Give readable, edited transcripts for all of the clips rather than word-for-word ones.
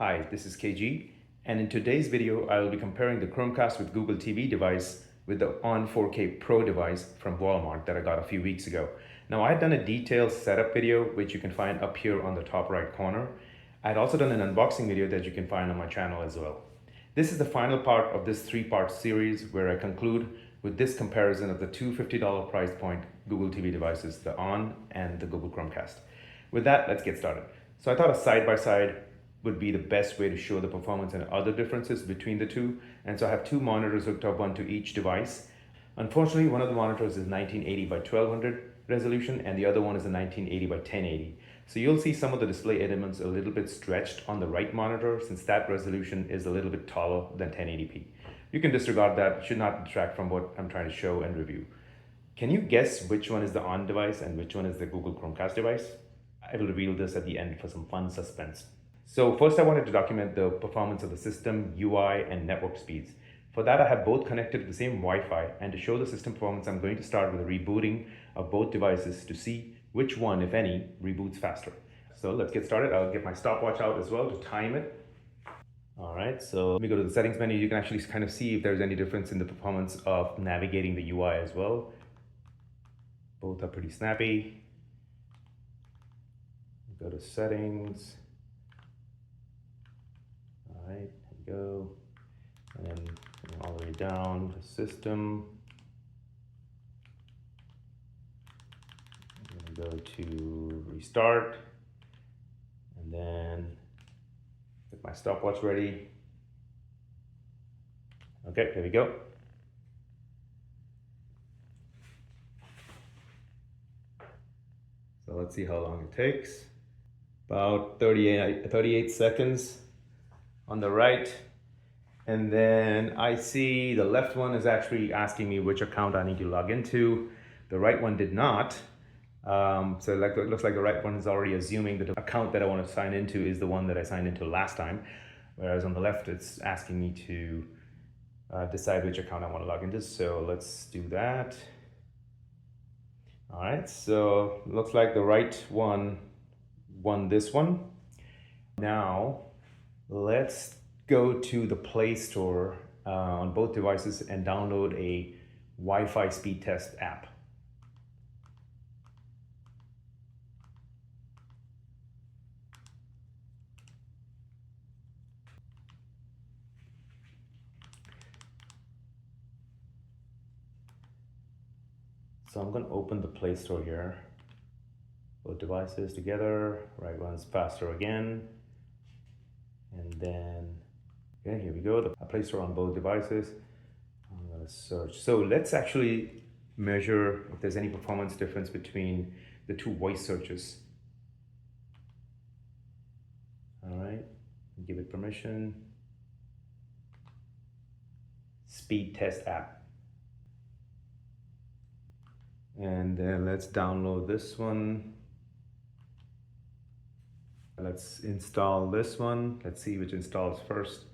Hi, this is KG, and in today's video, I will be comparing the Chromecast with Google TV device with the On 4K Pro device from Walmart that I got a few weeks ago. Now, I had done a detailed setup video, which you can find up here on the top right corner. I had also done an unboxing video that you can find on my channel as well. This is the final part of this three-part series where I conclude with this comparison of the two $50 price point Google TV devices, the On and the Google Chromecast. With that, let's get started. So I thought a side-by-side would be the best way to show the performance and other differences between the two. And so I have two monitors hooked up, one to each device. Unfortunately, one of the monitors is 1980 by 1200 resolution and the other one is a 1980 by 1080. So you'll see some of the display elements a little bit stretched on the right monitor since that resolution is a little bit taller than 1080p. You can disregard that, it should not detract from what I'm trying to show and review. Can you guess which one is the On device and which one is the Google Chromecast device? I will reveal this at the end for some fun suspense. So first I wanted to document the performance of the system, UI, and network speeds. For that I have both connected to the same Wi-Fi, and to show the system performance I'm going to start with a rebooting of both devices to see which one, if any, reboots faster. So let's get started. I'll get my stopwatch out as well to time it. All right, so let me go to the settings menu. You can actually kind of see if there's any difference in the performance of navigating the UI as well. Both are pretty snappy. Go to settings. All right, here we go. And then all the way down to system. I'm going to go to restart. And then get my stopwatch ready. Okay, there we go. So let's see how long it takes. About 38 seconds on the right. And then I see the left one is actually asking me which account I need to log into. The right one did not. So it looks like the right one is already assuming that the account that I want to sign into is the one that I signed into last time. Whereas on the left, it's asking me to decide which account I want to log into. So let's do that. All right, so looks like the right one won this one. Now, let's go to the Play Store on both devices and download a Wi-Fi speed test app. So I'm going to open the Play Store here. Both devices together, right one's faster again. And then, okay, here we go, the Play Store on both devices. I'm going to search. So let's actually measure if there's any performance difference between the two voice searches. All right, give it permission. Speed test app. And then let's download this one. Let's install this one. Let's see which installs first.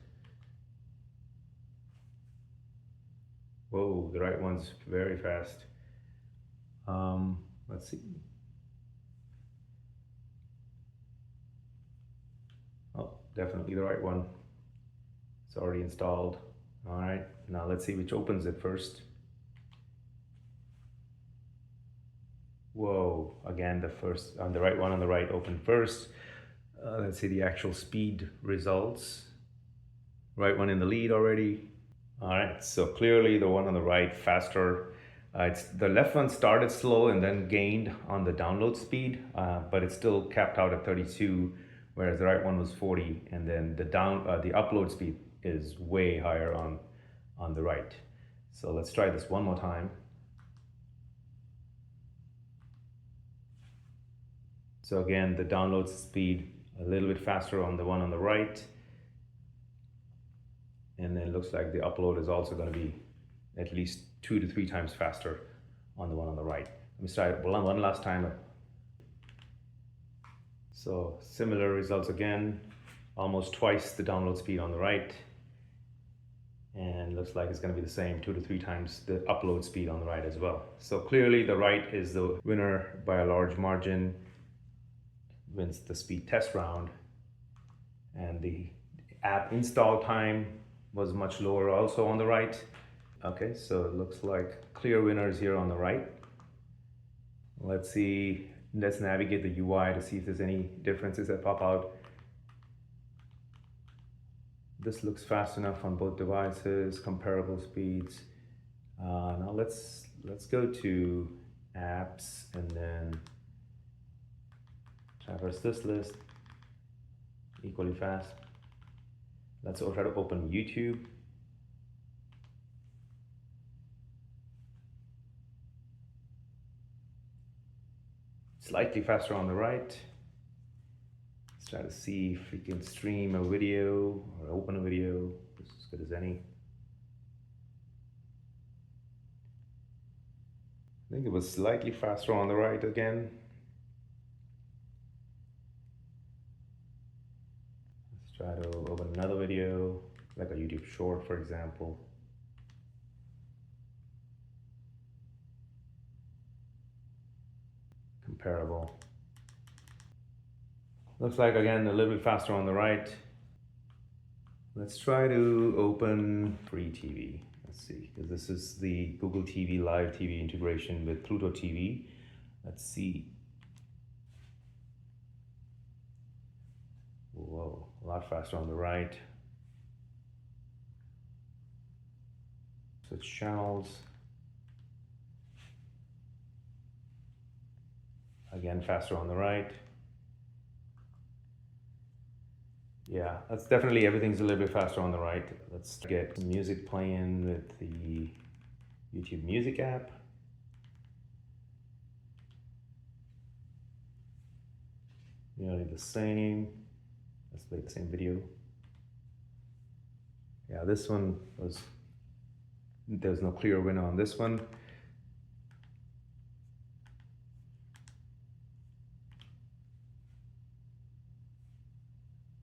Whoa, the right one's very fast. Let's see. Oh, definitely the right one. It's already installed. All right, now let's see which opens it first. Whoa, again, the first, the right one on the right opened first. Let's see the actual speed results. Right one in the lead already. All right, so clearly the one on the right faster. The left one started slow and then gained on the download speed, but it's still capped out at 32, whereas the right one was 40, and then the upload speed is way higher on the right. So let's try this one more time. So again, the download speed a little bit faster on the one on the right. And then it looks like the upload is also going to be at least 2 to 3 times faster on the one on the right. Let me try it one last time. So similar results again, almost twice the download speed on the right. And looks like it's going to be the same, 2 to 3 times the upload speed on the right as well. So clearly the right is the winner by a large margin, wins the speed test round. And the app install time was much lower also on the right. Okay, so it looks like clear winners here on the right. Let's see, let's navigate the UI to see if there's any differences that pop out. This looks fast enough on both devices, comparable speeds. Now let's go to apps and then traverse this list equally fast. Let's try to open YouTube. Slightly faster on the right. Let's try to see if we can stream a video or open a video. This is as good as any. I think it was slightly faster on the right again. Let's try to open another video, like a YouTube short, for example. Comparable. Looks like again a little bit faster on the right. Let's try to open free TV. Let's see, because this is the Google TV Live TV integration with Pluto TV. Let's see. Whoa, a lot faster on the right. Switch channels. Again, faster on the right. Yeah, that's definitely, everything's a little bit faster on the right. Let's get music playing with the YouTube Music app. Nearly the same. Let's play the same video. Yeah, this one was, there's no clear winner on this one.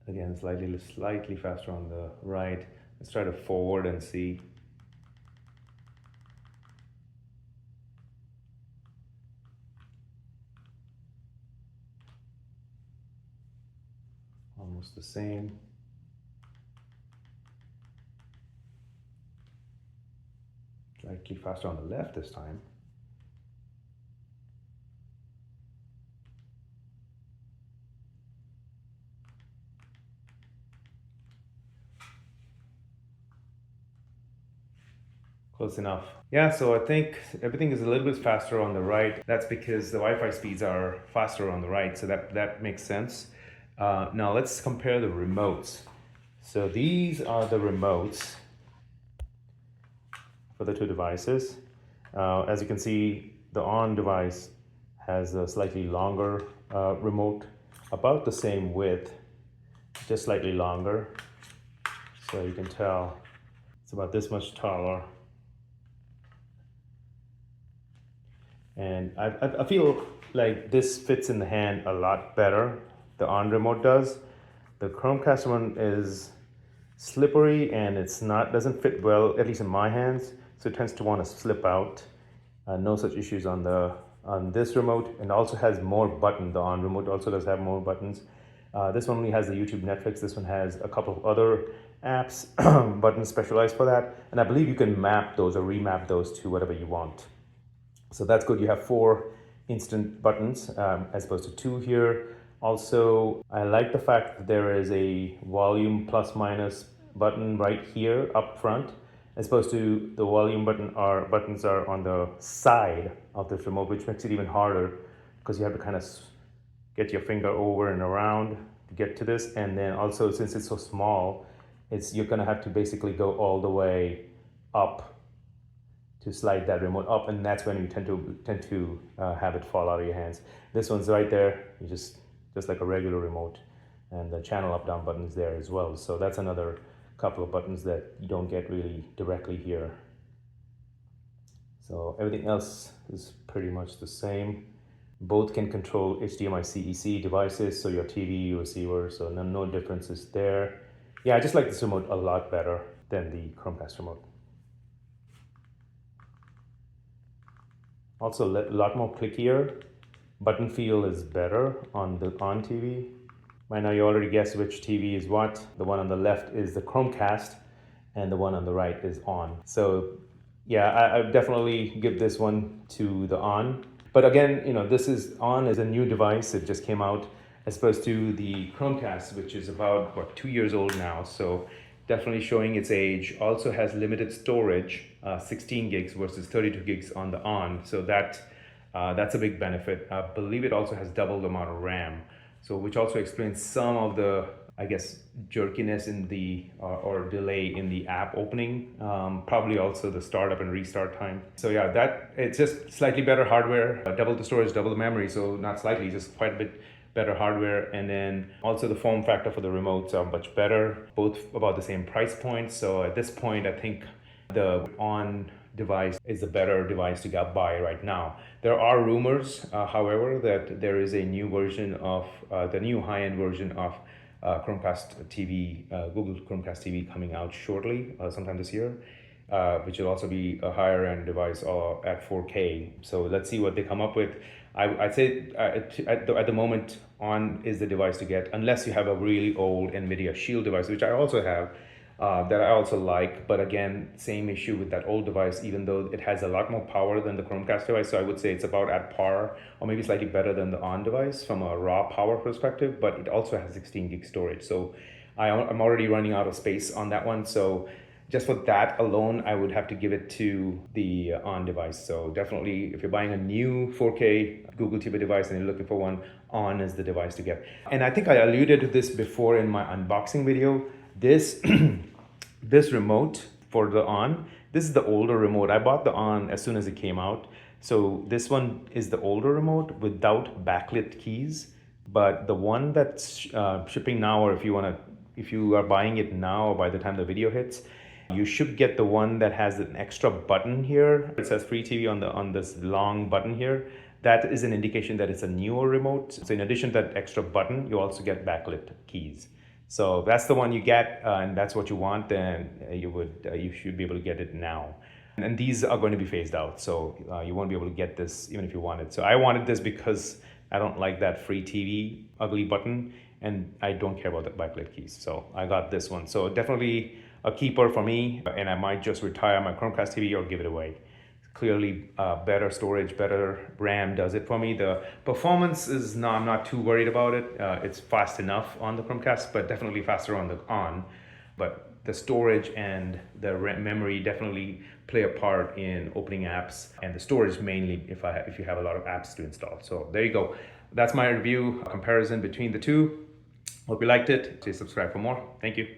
Again, slightly faster on the right. Let's try to forward and see. Almost the same. Slightly faster on the left this time. Close enough. Yeah, so I think everything is a little bit faster on the right. That's because the Wi-Fi speeds are faster on the right, so that makes sense. Now let's compare the remotes. So these are the remotes for the two devices. As you can see, the on device has a slightly longer remote, about the same width, just slightly longer. So you can tell it's about this much taller. And I feel like this fits in the hand a lot better. The on remote does. The Chromecast one is slippery and doesn't fit well, at least in my hands. So it tends to want to slip out. No such issues on this remote, and also has more buttons. The on remote also does have more buttons. This one only has the YouTube Netflix. This one has a couple of other apps, buttons specialized for that. And I believe you can map those or remap those to whatever you want. So that's good. You have 4 instant buttons as opposed to 2 here. Also, I like the fact that there is a volume plus minus button right here up front, as opposed to the volume buttons are on the side of this remote, which makes it even harder because you have to kind of get your finger over and around to get to this. And then also, since it's so small, you're gonna have to basically go all the way up to slide that remote up, and that's when you tend to have it fall out of your hands. This one's right there, you just like a regular remote, and the channel up down button is there as well. So that's another couple of buttons that you don't get really directly here. So everything else is pretty much the same. Both can control HDMI CEC devices, so your TV receiver, so no differences there. Yeah, I just like this remote a lot better than the Chromecast remote. Also a lot more clickier. Button feel is better on the on TV. Right now you already guessed which TV is what. The one on the left is the Chromecast and the one on the right is on. So yeah, I definitely give this one to the on. But again, this is on is a new device. It just came out as opposed to the Chromecast, which is about, 2 years old now. So definitely showing its age. Also has limited storage, 16 gigs versus 32 gigs on the on. So that's a big benefit. I believe it also has double the amount of RAM. So which also explains some of the, I guess, jerkiness in the or delay in the app opening. Probably also the startup and restart time. So yeah, that it's just slightly better hardware, double the storage, double the memory. So not slightly, just quite a bit better hardware. And then also the form factor for the remotes are much better, both about the same price point. So at this point, I think the on device is the better device to get by right now. There are rumors, however, that there is a new version of the new high-end version of Chromecast TV, Google Chromecast TV coming out shortly, sometime this year, which will also be a higher-end device at 4K. So let's see what they come up with. I'd say at the moment, on is the device to get, unless you have a really old NVIDIA Shield device, which I also have, that I also like. But again, same issue with that old device, even though it has a lot more power than the Chromecast device. So I would say it's about at par or maybe slightly better than the on device from a raw power perspective, but it also has 16 gig storage. So I'm already running out of space on that one. So just for that alone, I would have to give it to the on device. So definitely, if you're buying a new 4K Google TV device and you're looking for one, on is the device to get. And I think I alluded to this before in my unboxing video. This this remote for the on, this is the older remote. I bought the on as soon as it came out. So this one is the older remote without backlit keys. But the one that's shipping now, or if you are buying it now or by the time the video hits, you should get the one that has an extra button here. It says free TV on this long button here. That is an indication that it's a newer remote. So in addition to that extra button, you also get backlit keys. So that's the one you get, and that's what you want. Then you should be able to get it now. And these are going to be phased out, so you won't be able to get this even if you want it. So I wanted this because I don't like that free TV ugly button, and I don't care about the backlit keys. So I got this one. So definitely a keeper for me, and I might just retire my Chromecast TV or give it away. Clearly better storage, better RAM does it for me. The performance is no, I'm not too worried about it. It's fast enough on the Chromecast, but definitely faster on the on. But the storage and the memory definitely play a part in opening apps, and the storage mainly if you have a lot of apps to install. So there you go. That's my review comparison between the two. Hope you liked it. Please subscribe for more. Thank you.